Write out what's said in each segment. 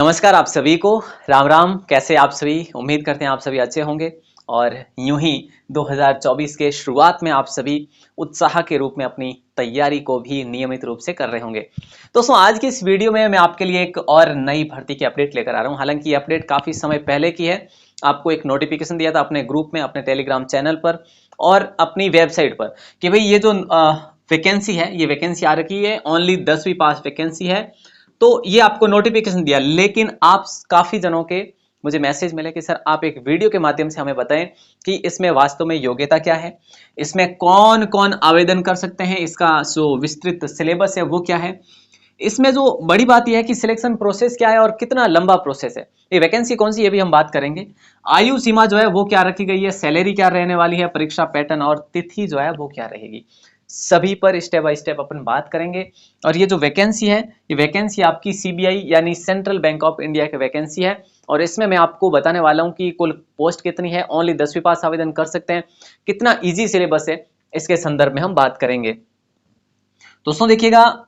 नमस्कार आप सभी को। राम राम। कैसे आप सभी? उम्मीद करते हैं आप सभी अच्छे होंगे और यूं ही 2024 के शुरुआत में आप सभी उत्साह के रूप में अपनी तैयारी को भी नियमित रूप से कर रहे होंगे। दोस्तों, आज की इस वीडियो में मैं आपके लिए एक और नई भर्ती की अपडेट लेकर आ रहा हूं। हालांकि ये अपडेट काफ़ी समय पहले की है। आपको एक नोटिफिकेशन दिया था अपने ग्रुप में, अपने टेलीग्राम चैनल पर और अपनी वेबसाइट पर कि भाई ये जो वैकेंसी है, ये वैकेंसी आ रखी है, ओनली 10वीं पास वैकेंसी है। तो ये आपको नोटिफिकेशन दिया, लेकिन आप काफी जनों के मुझे मैसेज मिले कि सर आप एक वीडियो के माध्यम से हमें बताएं कि इसमें वास्तव में योग्यता क्या है, इसमें कौन कौन आवेदन कर सकते हैं, इसका जो विस्तृत सिलेबस है वो क्या है, इसमें जो बड़ी बात यह है कि सिलेक्शन प्रोसेस क्या है और कितना लंबा प्रोसेस है, ये वैकेंसी कौन सी, ये भी हम बात करेंगे। आयु सीमा जो है वो क्या रखी गई है, सैलरी क्या रहने वाली है, परीक्षा पैटर्न और तिथि जो है वो क्या रहेगी, सभी पर स्टेप बाय स्टेप अपन बात करेंगे। और ये जो वैकेंसी है, ये वैकेंसी आपकी सीबीआई यानी सेंट्रल बैंक ऑफ इंडिया की वैकेंसी है और इसमें मैं आपको बताने वाला हूं कि कुल पोस्ट कितनी है, ओनली 10वीं पास आवेदन कर सकते हैं, कितना इजी सिलेबस है, इसके संदर्भ में हम बात करेंगे। दोस्तों देखिएगा,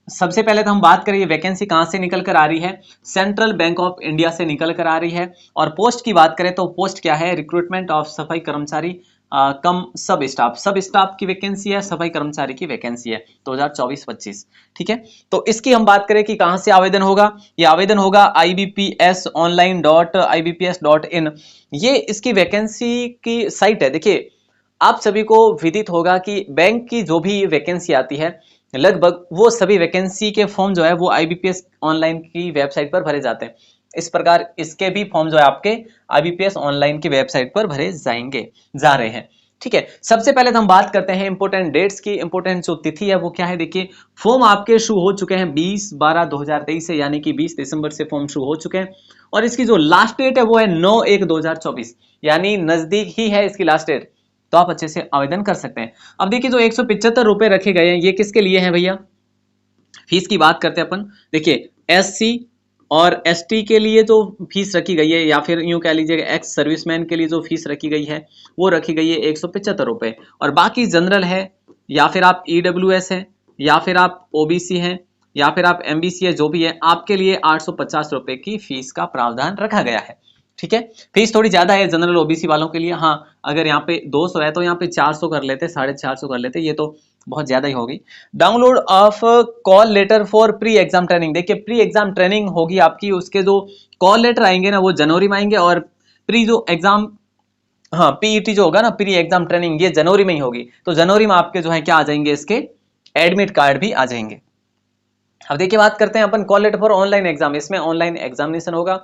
सबसे पहले तो हम बात करें ये वैकेंसी कहां से निकल कर आ रही है। सेंट्रल बैंक ऑफ इंडिया से निकल कर आ रही है। और पोस्ट की बात करें तो पोस्ट क्या है, रिक्रूटमेंट ऑफ सफाई कर्मचारी कम सब स्टाफ की वैकेंसी है, सफाई कर्मचारी की वैकेंसी है 2024-25। ठीक है, तो इसकी हम बात करें कि कहां से आवेदन होगा। ये आवेदन होगा ibpsonline.ibps.in, ये इसकी वैकेंसी की साइट है। देखिए, आप सभी को विदित होगा कि बैंक की जो भी वैकेंसी आती है, लगभग वो सभी वैकेंसी के फॉर्म जो है वो आईबीपीएस ऑनलाइन की वेबसाइट पर भरे जाते हैं। इस प्रकार इसके भी फॉर्म जो है आपके आईबीपीएस ऑनलाइन की वेबसाइट पर भरे जा रहे हैं। ठीक है, सबसे पहले तो हम बात करते हैं इंपोर्टेंट डेट्स की। इंपोर्टेंट जो तिथि है वो क्या है, देखिए फॉर्म आपके शुरू हो चुके हैं 20/12/2023 से, यानी कि 20 दिसंबर से फॉर्म शुरू हो चुके हैं। और इसकी जो लास्ट डेट है वो है 9/1/2024, यानी नजदीक ही है इसकी लास्ट डेट, तो आप अच्छे से आवेदन कर सकते हैं। अब देखिए, जो 175 रुपए रखे गए हैं ये किसके लिए हैं भैया। फीस की बात करते हैं अपन। देखिए, एससी और एसटी के लिए जो फीस रखी गई है, या फिर यूं कह लीजिए एक्स सर्विसमैन के लिए जो फीस रखी गई है वो रखी गई है 175 रुपए। और बाकी जनरल है, या फिर आप ईडब्ल्यूएस है, या फिर आप ओबीसी हैं, या फिर आप एमबीसी है, जो भी है आपके लिए 850 रुपए की फीस का प्रावधान रखा गया है। ठीक है, फीस थोड़ी ज्यादा है जनरल ओबीसी वालों के लिए। हाँ, अगर यहाँ पे 200 है तो यहाँ पे 400 कर लेते, 450 कर लेते, ये तो बहुत ज्यादा ही होगी। Download of call letter for pre exam training. देखिए, प्री एग्जाम ट्रेनिंग होगी आपकी, उसके जो कॉल लेटर आएंगे ना वो जनवरी में आएंगे, और प्री जो एग्जाम, हाँ पीईटी जो होगा ना, प्री एग्जाम ट्रेनिंग, ये जनवरी में ही होगी। तो जनवरी में आपके जो है क्या आ जाएंगे, इसके एडमिट कार्ड भी आ जाएंगे। अब देखिए, बात करते हैं अपन call letter for online exam. इसमें ऑनलाइन एग्जामिनेशन होगा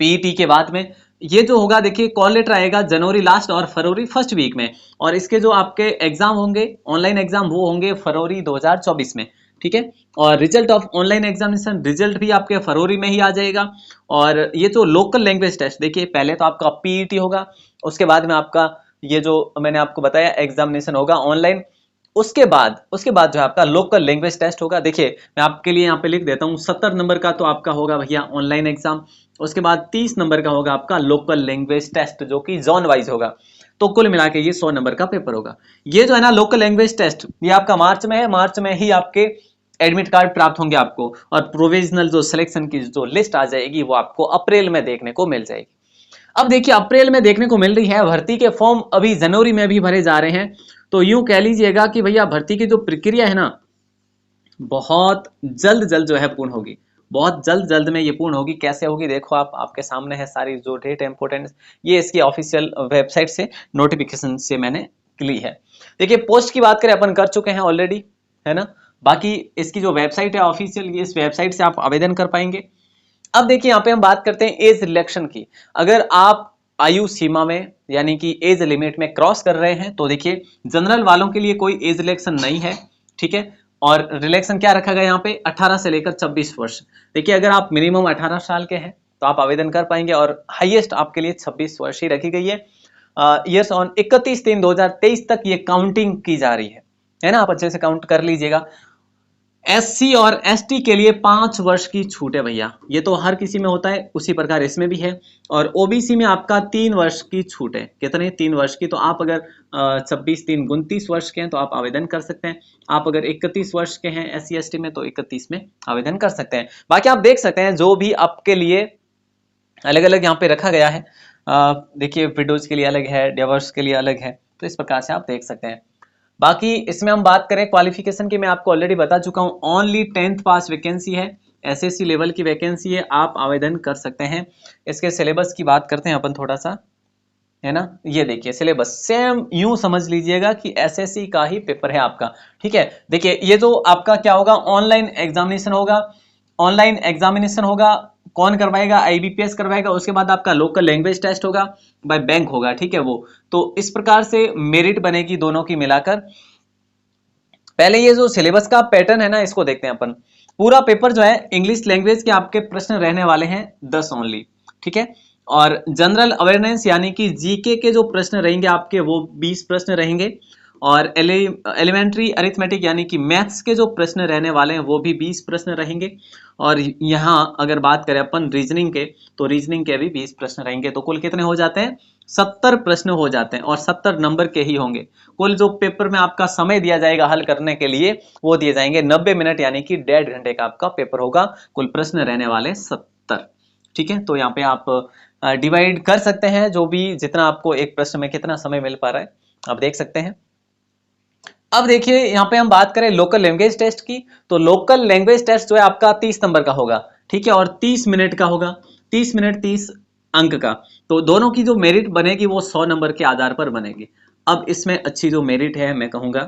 पीईटी के बाद में। ये जो होगा, देखिए कॉल लेटर आएगा जनवरी लास्ट और फरवरी फर्स्ट वीक में, और इसके जो आपके एग्जाम होंगे ऑनलाइन एग्जाम वो होंगे फरवरी 2024 में। ठीक है, और result of online examination, result भी आपके फरवरी में ही आ जाएगा। और ये जो लोकल लैंग्वेज टेस्ट, देखिए पहले तो आपका पीईटी होगा, उसके बाद में आपका ये जो मैंने आपको बताया एग्जामिनेशन होगा ऑनलाइन, उसके बाद जो है आपका लोकल लैंग्वेज टेस्ट होगा। देखिए, मैं आपके लिए यहाँ पे लिख देता हूँ, 70 नंबर का तो आपका होगा भैया ऑनलाइन एग्जाम, उसके बाद 30 नंबर का होगा आपका लोकल लैंग्वेज टेस्ट, जो कि जोन वाइज होगा। तो कुल मिला के ये 100 नंबर का पेपर होगा। ये जो है ना लोकल लैंग्वेज टेस्ट, ये आपका मार्च में है, मार्च में ही आपके एडमिट कार्ड प्राप्त होंगे आपको, और प्रोविजनल जो सिलेक्शन की जो लिस्ट आ जाएगी वो आपको अप्रैल में देखने को मिल जाएगी। अब देखिए, अप्रैल में देखने को मिल रही है, भर्ती के फॉर्म अभी जनवरी में भी भरे जा रहे हैं। तो यूं कह लीजिएगा कि भैया भर्ती की जो प्रक्रिया है ना, बहुत जल्द जल्द जो है पूर्ण होगी, बहुत जल्द जल्द में ये पूर्ण होगी। कैसे होगी देखो, आप आपके सामने है सारी जो डेट है इंपोर्टेंट, ये इसकी ऑफिशियल वेबसाइट से नोटिफिकेशन से मैंने ली है। देखिए, पोस्ट की बात करें अपन कर चुके हैं ऑलरेडी, है ना। बाकी इसकी जो वेबसाइट है ऑफिशियल, ये इस वेबसाइट से आप आवेदन कर पाएंगे। अब देखिए, यहाँ पे हम बात करते हैं एज रिलेक्शन की। अगर आप आयु सीमा में यानी कि एज लिमिट में क्रॉस कर रहे हैं तो देखिए, जनरल वालों के लिए कोई एज रिलेक्शन नहीं है। ठीक है, और रिलेक्शन क्या रखा गया यहाँ पे, 18 से लेकर 26 वर्ष। देखिए, अगर आप मिनिमम 18 साल के हैं तो आप आवेदन कर पाएंगे, और हाईएस्ट आपके लिए 26 वर्ष ही रखी गई है। यस, ऑन 31/3/2023 तक ये काउंटिंग की जा रही है ना। आप अच्छे से काउंट कर लीजिएगा। SC और ST के लिए 5 वर्ष की छूट है भैया, ये तो हर किसी में होता है, उसी प्रकार इसमें भी है। और OBC में आपका 3 वर्ष की छूट है, कितने 3 वर्ष की, तो आप अगर 26 3 29 वर्ष के हैं तो आप आवेदन कर सकते हैं। आप अगर 31 वर्ष के हैं SC ST में तो 31 में आवेदन कर सकते हैं। बाकी आप देख सकते हैं जो भी आपके लिए अलग अलग यहाँ पे रखा गया है, देखिए विडोज के लिए अलग है, डिवोर्स के लिए अलग है, तो इस प्रकार से आप देख सकते हैं। बाकी इसमें हम बात करें क्वालिफिकेशन की, मैं आपको ऑलरेडी बता चुका हूँ, ओनली 10th पास वैकेंसी है, SSC लेवल की वैकेंसी है, आप आवेदन कर सकते हैं। इसके सिलेबस की बात करते हैं अपन थोड़ा सा, है ना। ये देखिए सिलेबस सेम यूं समझ लीजिएगा कि SSC का ही पेपर है आपका, ठीक है। देखिए ये जो आपका क्या होगा, ऑनलाइन एग्जामिनेशन होगा, ऑनलाइन एग्जामिनेशन होगा, कौन करवाएगा, IBPS करवाएगा। उसके बाद आपका लोकल लैंग्वेज टेस्ट होगा, बाय बैंक होगा, ठीक है वो। तो इस प्रकार से मेरिट बनेगी दोनों की मिलाकर। पहले ये जो सिलेबस का पैटर्न है ना, इसको देखते हैं अपन। पूरा पेपर जो है इंग्लिश लैंग्वेज के आपके प्रश्न रहने वाले हैं 10 ओनली, ठीक है। और जनरल अवेयरनेस यानी कि जीके के जो प्रश्न रहेंगे आपके वो 20 प्रश्न रहेंगे। और एलिमेंट्री अरिथमेटिक यानी कि मैथ्स के जो प्रश्न रहने वाले हैं वो भी 20 प्रश्न रहेंगे। और यहाँ अगर बात करें अपन रीजनिंग के, तो रीजनिंग के भी 20 प्रश्न रहेंगे। तो कुल कितने हो जाते हैं, 70 प्रश्न हो जाते हैं, और 70 नंबर के ही होंगे। कुल जो पेपर में आपका समय दिया जाएगा हल करने के लिए वो दिए जाएंगे 90 मिनट, यानी कि 1.5 घंटे का आपका पेपर होगा। कुल प्रश्न रहने वाले 70, ठीक है। तो यहाँ पे आप डिवाइड कर सकते हैं, जो भी जितना आपको एक प्रश्न में कितना समय मिल पा रहा है आप देख सकते हैं। अब देखिए यहाँ पे हम बात करें लोकल लैंग्वेज टेस्ट की, तो लोकल लैंग्वेज टेस्ट जो है आपका 30 नंबर का होगा, ठीक है, और 30 मिनट का होगा, 30 मिनट 30 अंक का। तो दोनों की जो मेरिट बनेगी वो 100 नंबर के आधार पर बनेगी। अब इसमें अच्छी जो मेरिट है, मैं कहूंगा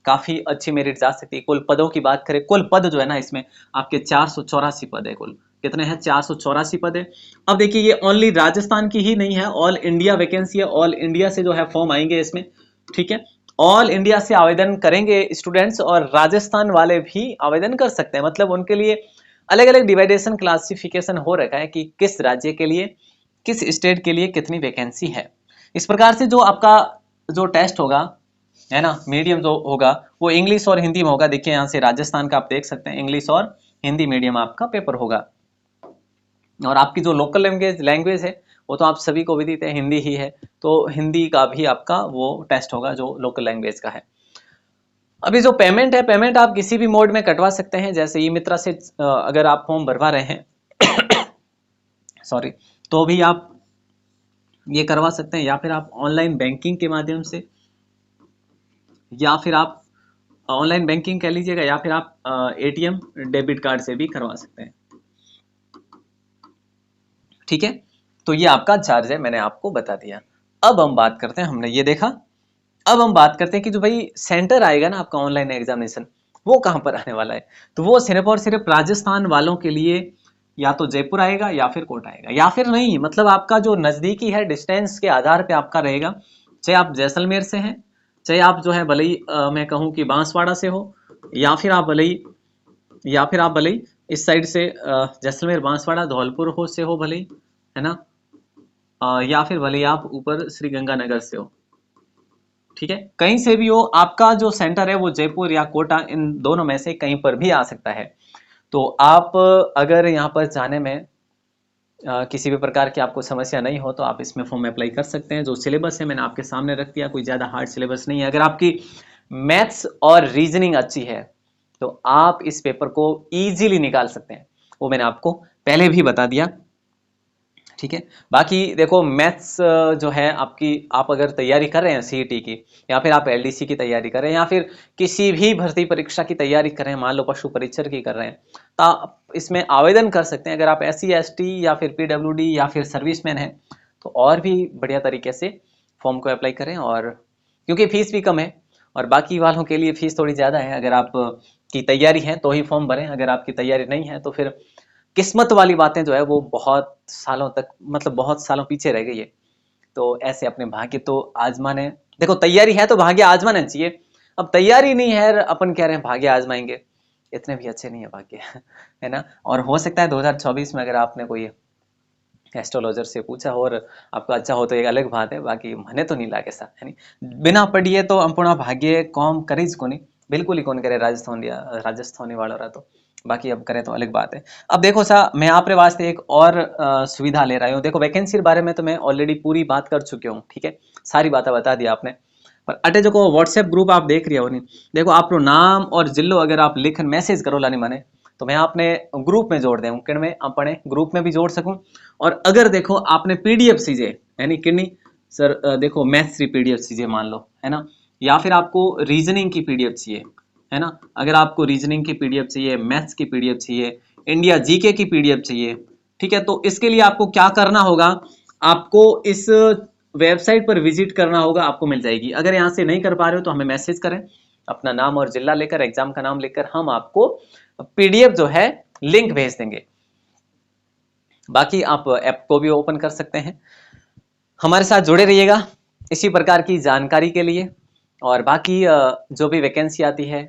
काफी अच्छी मेरिट जा सकती है। कुल पदों की बात करें, कुल पद जो है ना इसमें आपके 484 पद है। कुल कितने हैं, 484 पद है। अब देखिए ये ओनली राजस्थान की ही नहीं है, ऑल इंडिया वैकेंसी है, ऑल इंडिया से जो है फॉर्म आएंगे इसमें, ठीक है। ऑल इंडिया से आवेदन करेंगे स्टूडेंट्स, और राजस्थान वाले भी आवेदन कर सकते हैं। मतलब उनके लिए अलग अलग डिवाइडेशन क्लासिफिकेशन हो रखा है कि किस राज्य के लिए, किस स्टेट के लिए कितनी वैकेंसी है। इस प्रकार से जो आपका जो टेस्ट होगा, है ना, मीडियम जो होगा वो इंग्लिश और हिंदी में होगा। देखिए यहाँ से राजस्थान का आप देख सकते हैं, इंग्लिश और हिंदी मीडियम आपका पेपर होगा। और आपकी जो लोकल लैंग्वेज है वो तो आप सभी को विदित है, हिंदी ही है। तो हिंदी का भी आपका वो टेस्ट होगा जो लोकल लैंग्वेज का है। अभी जो पेमेंट है, पेमेंट आप किसी भी मोड में कटवा सकते हैं, जैसे ई मित्रा से अगर आप फॉर्म भरवा रहे हैं सॉरी, तो भी आप ये करवा सकते हैं, या फिर आप ऑनलाइन बैंकिंग के माध्यम से, या फिर आप ऑनलाइन बैंकिंग कह लीजिएगा, या फिर आप ATM डेबिट कार्ड से भी करवा सकते हैं, ठीक है। तो ये आपका चार्ज है, मैंने आपको बता दिया। अब हम बात करते हैं, हमने ये देखा, अब हम बात करते हैं कि जो भाई सेंटर आएगा ना आपका ऑनलाइन एग्जामिनेशन, वो कहाँ पर आने वाला है। तो वो सिर्फ और सिर्फ राजस्थान वालों के लिए या तो जयपुर आएगा या फिर कोटा आएगा, या फिर नहीं, मतलब आपका जो नजदीकी है डिस्टेंस के आधार पे आपका रहेगा। चाहे आप जैसलमेर से हैं, चाहे आप जो है भले ही मैं कहूँ कि बांसवाड़ा से हो, या फिर आप भले ही, या फिर आप भले ही इस साइड से जैसलमेर बांसवाड़ा धौलपुर हो से हो भले ही, है ना, या फिर भले ही आप ऊपर श्री गंगानगर से हो, ठीक है। कहीं से भी हो, आपका जो सेंटर है वो जयपुर या कोटा, इन दोनों में से कहीं पर भी आ सकता है। तो आप अगर यहाँ पर जाने में किसी भी प्रकार की आपको समस्या नहीं हो तो आप इसमें फॉर्म अप्लाई कर सकते हैं। जो सिलेबस है मैंने आपके सामने रख दिया, कोई ज़्यादा हार्ड सिलेबस नहीं है। अगर आपकी मैथ्स और रीजनिंग अच्छी है तो आप इस पेपर को ईजिली निकाल सकते हैं, वो मैंने आपको पहले भी बता दिया, ठीक है। बाकी देखो मैथ्स जो है आपकी, आप अगर तैयारी कर रहे हैं CET की, या फिर आप LDC की तैयारी कर रहे हैं, या फिर किसी भी भर्ती परीक्षा की तैयारी कर रहे हैं, मान लो पशु परीक्षर की कर रहे हैं, तो आप इसमें आवेदन कर सकते हैं। अगर आप SC ST या फिर PWD या फिर सर्विसमैन हैं तो और भी बढ़िया तरीके से फॉर्म को अप्लाई करें, और क्योंकि फीस भी कम है, और बाकी वालों के लिए फीस थोड़ी ज़्यादा है। अगर आप की तैयारी है तो ही फॉर्म भरें, अगर आपकी तैयारी नहीं है तो फिर किस्मत वाली बातें जो है वो बहुत सालों तक, मतलब बहुत सालों पीछे रह गई है। तो ऐसे अपने भाग्य तो आजमाने, देखो तैयारी है तो भाग्य आजमाना चाहिए। अब तैयारी नहीं है, अपन कह रहे हैं भाग्य आजमाएंगे, इतने भी अच्छे नहीं है भाग्य है ना। और हो सकता है 2024 में अगर आपने कोई एस्ट्रोलॉजर से पूछा और आपको अच्छा हो तो एक अलग बात है, बाकी मने तो नहीं लागे सा है नहीं। बिना पढ़िए तो अम्पुणा भाग्य कौम करीज को नहीं, बिल्कुल ही कौन करे राजस्थानी वाला रहा तो, बाकी अब करे तो अलग बात है। अब देखो सा मैं आपके वास्ते एक और सुविधा ले रहा हूँ। देखो वैकेंसी के बारे में तो मैं ऑलरेडी पूरी बात कर चुकी हूँ, ठीक है, सारी बातें बता दी आपने। पर अटे जो व्हाट्सएप ग्रुप आप देख रही हो नहीं, देखो आप नाम और जिलो अगर आप लिखन मैसेज करो लानी माने, तो मैं आपने ग्रुप में जोड़ दूँ, किन में अपने ग्रुप में भी जोड़ सकूँ। और अगर देखो आपने पीडीएफ चीजें यानी किन्नी सर देखो मैथ्स की पीडीएफ चीजें मान लो, है ना, या फिर आपको रीजनिंग की पीडीएफ चाहिए, है ना, अगर आपको रीजनिंग की पीडीएफ चाहिए, मैथ्स की पीडीएफ चाहिए, इंडिया जीके की पीडीएफ चाहिए, ठीक है, तो इसके लिए आपको क्या करना होगा, आपको इस वेबसाइट पर विजिट करना होगा, आपको मिल जाएगी। अगर यहाँ से नहीं कर पा रहे हो तो हमें मैसेज करें, अपना नाम और जिला लेकर, एग्जाम का नाम लेकर, हम आपको पीडीएफ जो है लिंक भेज देंगे। बाकी आप ऐप को भी ओपन कर सकते हैं। हमारे साथ जुड़े रहिएगा इसी प्रकार की जानकारी के लिए। और बाकी जो भी वैकेंसी आती है,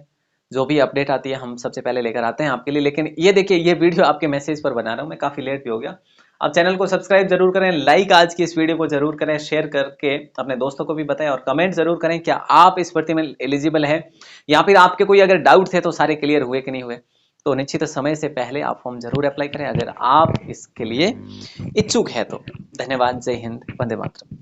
जो भी अपडेट आती है, हम सबसे पहले लेकर आते हैं आपके लिए। लेकिन ये देखिए, ये वीडियो आपके मैसेज पर बना रहा हूँ मैं, काफ़ी लेट भी हो गया। आप चैनल को सब्सक्राइब जरूर करें, लाइक आज की इस वीडियो को जरूर करें, शेयर करके अपने दोस्तों को भी बताएं, और कमेंट जरूर करें क्या आप इस भर्ती में एलिजिबल हैं, या फिर आपके कोई अगर डाउट थे तो सारे क्लियर हुए कि नहीं हुए। तो निश्चित समय से पहले आप फॉर्म जरूर अप्लाई करें अगर आप इसके लिए इच्छुक है तो। धन्यवाद, जय हिंद, वंदे मातरम।